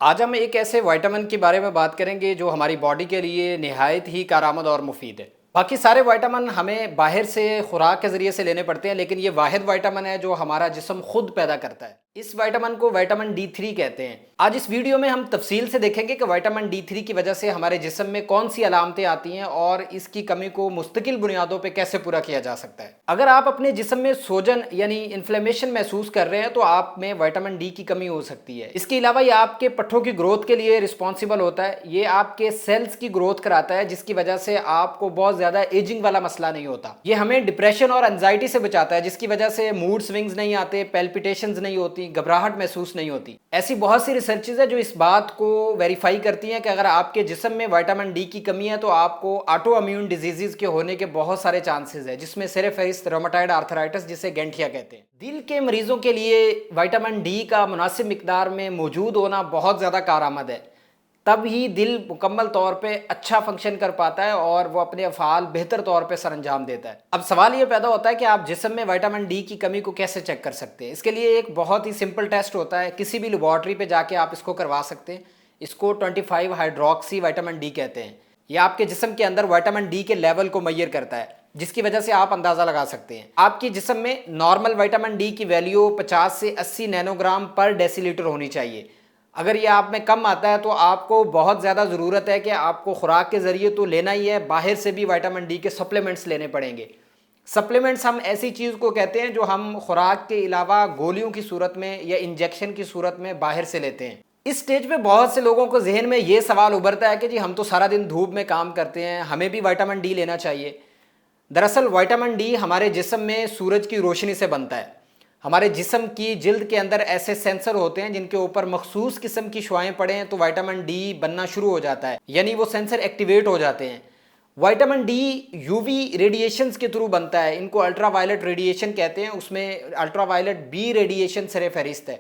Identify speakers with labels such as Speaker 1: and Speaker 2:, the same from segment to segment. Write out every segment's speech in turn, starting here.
Speaker 1: آج ہم ایک ایسے وائٹامن کے بارے میں بات کریں گے جو ہماری باڈی کے لیے نہایت ہی کارآمد اور مفید ہے۔ باقی سارے وائٹامن ہمیں باہر سے خوراک کے ذریعے سے لینے پڑتے ہیں، لیکن یہ واحد وائٹامن ہے جو ہمارا جسم خود پیدا کرتا ہے۔ اس وائٹامن کو وائٹامن D3 کہتے ہیں۔ آج اس ویڈیو میں ہم تفصیل سے دیکھیں گے کہ وائٹامن D3 کی وجہ سے ہمارے جسم میں کون سی علامتیں آتی ہیں اور اس کی کمی کو مستقل بنیادوں پہ کیسے پورا کیا جا سکتا ہے۔ اگر آپ اپنے جسم میں سوجن یعنی انفلیمیشن محسوس کر رہے ہیں تو آپ میں وائٹامن ڈی کی کمی ہو سکتی ہے۔ اس کے علاوہ یہ آپ کے پٹھوں کی گروتھ کے لیے رسپانسیبل ہوتا ہے، یہ آپ کے سیلز کی گروتھ کراتا ہے جس کی وجہ سے آپ کو بہت زیادہ ایجنگ والا مسئلہ نہیں ہوتا۔ یہ ہمیں ڈپریشن اور انزائٹی سے بچاتا ہے جس کی وجہ سے موڈ سوئنگز نہیں آتے، پیلپیٹیشنز نہیں ہوتی، گھبراہٹ محسوس نہیں ہوتی۔ ایسی بہت سی ریسرچز ہیں جو اس بات کو ویریفائی کرتی ہیں کہ اگر آپ کے جسم میں وائٹامن ڈی کی کمی ہے تو آپ کو آٹو امیون ڈیزیزز کے ہونے کے بہت سارے چانسز ہیں، جس میں سر فہرست روماٹائڈ آرتھرائٹس جسے گینٹھیا کہتے ہیں۔ دل کے مریضوں کے لیے وائٹامن ڈی کا مناسب مقدار میں موجود ہونا بہت زیادہ کارآمد ہے، تب ہی دل مکمل طور پہ اچھا فنکشن کر پاتا ہے اور وہ اپنے افعال بہتر طور پہ سر انجام دیتا ہے۔ اب سوال یہ پیدا ہوتا ہے کہ آپ جسم میں وائٹامن ڈی کی کمی کو کیسے چیک کر سکتے ہیں؟ اس کے لیے ایک بہت ہی سمپل ٹیسٹ ہوتا ہے، کسی بھی لیبارٹری پہ جا کے آپ اس کو کروا سکتے ہیں۔ اس کو 25 ہائیڈروکسی وائٹامن ڈی کہتے ہیں۔ یہ آپ کے جسم کے اندر وائٹامن ڈی کے لیول کو میئر کرتا ہے، جس کی وجہ سے آپ اندازہ لگا سکتے ہیں۔ آپ کے جسم میں نارمل وائٹامن ڈی کی ویلیو 50 سے 80 نینو گرام پر ڈیسی لیٹر ہونی چاہیے۔ اگر یہ آپ میں کم آتا ہے تو آپ کو بہت زیادہ ضرورت ہے کہ آپ کو خوراک کے ذریعے تو لینا ہی ہے، باہر سے بھی وائٹامن ڈی کے سپلیمنٹس لینے پڑیں گے۔ سپلیمنٹس ہم ایسی چیز کو کہتے ہیں جو ہم خوراک کے علاوہ گولیوں کی صورت میں یا انجیکشن کی صورت میں باہر سے لیتے ہیں۔ اس سٹیج پہ بہت سے لوگوں کو ذہن میں یہ سوال ابھرتا ہے کہ جی ہم تو سارا دن دھوپ میں کام کرتے ہیں، ہمیں بھی وائٹامن ڈی لینا چاہیے۔ دراصل وائٹامن ڈی ہمارے جسم میں سورج کی روشنی سے بنتا ہے۔ ہمارے جسم کی جلد کے اندر ایسے سینسر ہوتے ہیں جن کے اوپر مخصوص قسم کی شعاعیں پڑیں تو وائٹامن ڈی بننا شروع ہو جاتا ہے، یعنی وہ سینسر ایکٹیویٹ ہو جاتے ہیں۔ Vitamin D U V radiations کے تھرو بنتا ہے، ان کو الٹرا وائلٹ ریڈیشن کہتے ہیں، اس میں الٹرا وائلٹ بی ریڈیشن سر فہرست ہے۔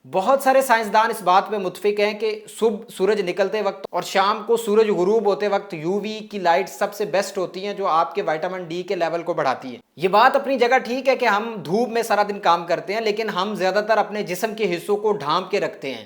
Speaker 1: بہت سارے سائنسدان اس بات پہ متفق ہیں کہ صبح سورج نکلتے وقت اور شام کو سورج غروب ہوتے وقت یو وی کی لائٹ سب سے بیسٹ ہوتی ہیں جو آپ کے وائٹامن ڈی کے لیول کو بڑھاتی ہے۔ یہ بات اپنی جگہ ٹھیک ہے کہ ہم دھوپ میں سارا دن کام کرتے ہیں، لیکن ہم زیادہ تر اپنے جسم کے حصوں کو ڈھانپ کے رکھتے ہیں۔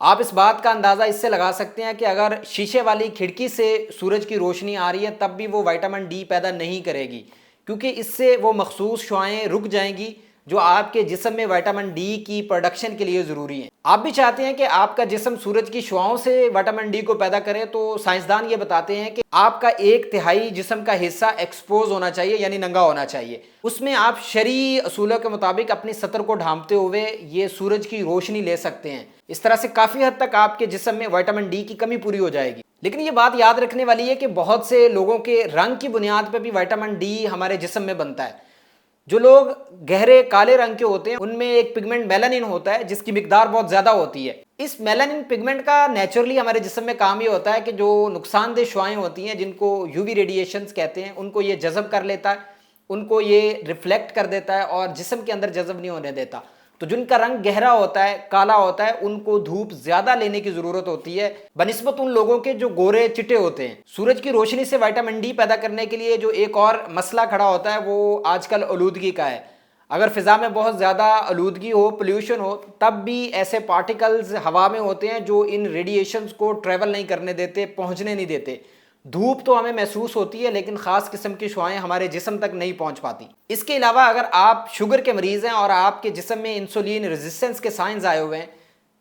Speaker 1: آپ اس بات کا اندازہ اس سے لگا سکتے ہیں کہ اگر شیشے والی کھڑکی سے سورج کی روشنی آ رہی ہے تب بھی وہ وائٹامن ڈی پیدا نہیں کرے گی، کیونکہ اس سے وہ مخصوص شعاعیں رک جائیں گی جو آپ کے جسم میں وائٹامن ڈی کی پروڈکشن کے لیے ضروری ہیں۔ آپ بھی چاہتے ہیں کہ آپ کا جسم سورج کی شعاؤں سے وائٹامن ڈی کو پیدا کرے، تو سائنسدان یہ بتاتے ہیں کہ آپ کا 1/3 جسم کا حصہ ایکسپوز ہونا چاہیے، یعنی ننگا ہونا چاہیے۔ اس میں آپ شرعی اصولوں کے مطابق اپنی سطر کو ڈھانپتے ہوئے یہ سورج کی روشنی لے سکتے ہیں۔ اس طرح سے کافی حد تک آپ کے جسم میں وائٹامن ڈی کی کمی پوری ہو جائے گی۔ لیکن یہ بات یاد رکھنے والی ہے کہ بہت سے لوگوں کے رنگ کی بنیاد پہ بھی وائٹامن ڈی ہمارے جسم میں بنتا ہے۔ جو لوگ گہرے کالے رنگ کے ہوتے ہیں ان میں ایک پگمنٹ میلانین ہوتا ہے جس کی مقدار بہت زیادہ ہوتی ہے۔ اس میلانین پگمنٹ کا نیچرلی ہمارے جسم میں کام یہ ہوتا ہے کہ جو نقصان دہ شعاعیں ہوتی ہیں جن کو یو وی ریڈیشنز کہتے ہیں، ان کو یہ جذب کر لیتا ہے، ان کو یہ ریفلیکٹ کر دیتا ہے اور جسم کے اندر جذب نہیں ہونے دیتا۔ تو جن کا رنگ گہرا ہوتا ہے، کالا ہوتا ہے، ان کو دھوپ زیادہ لینے کی ضرورت ہوتی ہے بنسبت ان لوگوں کے جو گورے چٹے ہوتے ہیں۔ سورج کی روشنی سے وائٹامن ڈی پیدا کرنے کے لیے جو ایک اور مسئلہ کھڑا ہوتا ہے وہ آج کل آلودگی کا ہے۔ اگر فضا میں بہت زیادہ آلودگی ہو، پولیوشن ہو، تب بھی ایسے پارٹیکلز ہوا میں ہوتے ہیں جو ان ریڈیشنز کو ٹریول نہیں کرنے دیتے، پہنچنے نہیں دیتے۔ دھوپ تو ہمیں محسوس ہوتی ہے لیکن خاص قسم کی شعاعیں ہمارے جسم تک نہیں پہنچ پاتی۔ اس کے علاوہ اگر آپ شوگر کے مریض ہیں اور آپ کے جسم میں انسولین ریزسٹنس کے سائنز آئے ہوئے ہیں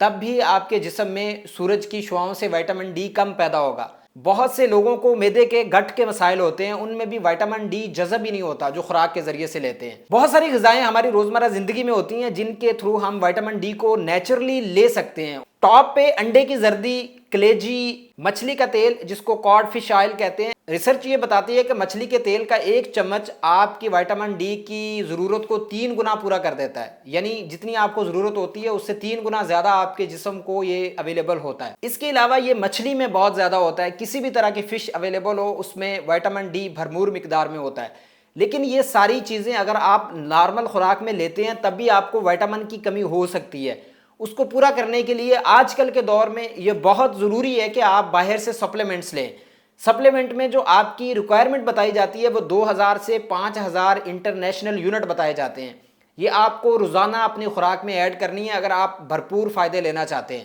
Speaker 1: تب بھی آپ کے جسم میں سورج کی شعاؤں سے وائٹامن ڈی کم پیدا ہوگا۔ بہت سے لوگوں کو معدے کے گٹ کے مسائل ہوتے ہیں، ان میں بھی وائٹامن ڈی جذب ہی نہیں ہوتا جو خوراک کے ذریعے سے لیتے ہیں۔ بہت ساری غذائیں ہماری روزمرہ زندگی میں ہوتی ہیں جن کے تھرو ہم وائٹامن ڈی کو نیچرلی لے سکتے ہیں۔ ٹاپ پہ انڈے کی زردی، کلیجی، مچھلی کا تیل جس کو کاڈ فش آئل کہتے ہیں۔ ریسرچ یہ بتاتی ہے کہ مچھلی کے تیل کا 1 چمچ آپ کی وائٹامن ڈی کی ضرورت کو 3 گنا پورا کر دیتا ہے، یعنی جتنی آپ کو ضرورت ہوتی ہے اس سے 3 گنا زیادہ آپ کے جسم کو یہ اویلیبل ہوتا ہے۔ اس کے علاوہ یہ مچھلی میں بہت زیادہ ہوتا ہے، کسی بھی طرح کی فش اویلیبل ہو اس میں وائٹامن ڈی بھرپور مقدار میں ہوتا ہے۔ لیکن یہ ساری چیزیں اگر آپ نارمل خوراک میں لیتے ہیں تب بھی آپ کو وائٹامن کی کمی ہو سکتی ہے۔ اس کو پورا کرنے کے لیے آج کل کے دور میں یہ بہت ضروری ہے کہ آپ باہر سے سپلیمنٹس لیں۔ سپلیمنٹ میں جو آپ کی ریکوائرمنٹ بتائی جاتی ہے وہ 2000 سے 5000 انٹرنیشنل یونٹ بتائے جاتے ہیں۔ یہ آپ کو روزانہ اپنی خوراک میں ایڈ کرنی ہے اگر آپ بھرپور فائدے لینا چاہتے ہیں۔